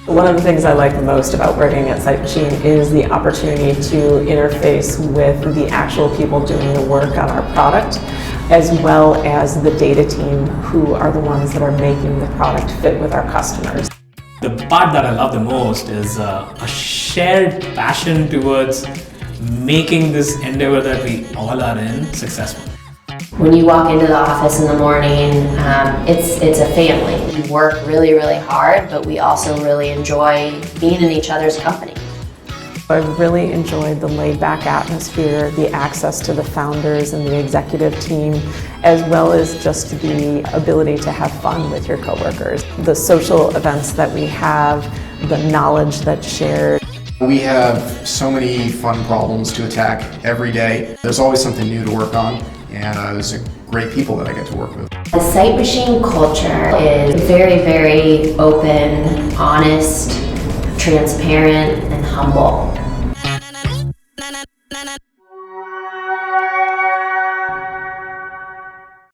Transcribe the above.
One of the things I like most about working at Sight Machine is the opportunity to interface with the actual people doing the work on our product, as well as the data team who are the ones that are making the product fit with our customers. The part that I love the most is a shared passion towards making this endeavor that we all are in successful. When you walk into the office in the morning, it's a family. We work really, really hard, but we also really enjoy being in each other's company. I've really enjoyed the laid-back atmosphere, the access to the founders and the executive team, as well as just the ability to have fun with your coworkers. The social events that we have, the knowledge that's shared. We have so many fun problems to attack every day. There's always something new to work on, and there's great people that I get to work with. The Sight Machine culture is very, very open, honest, transparent, and humble.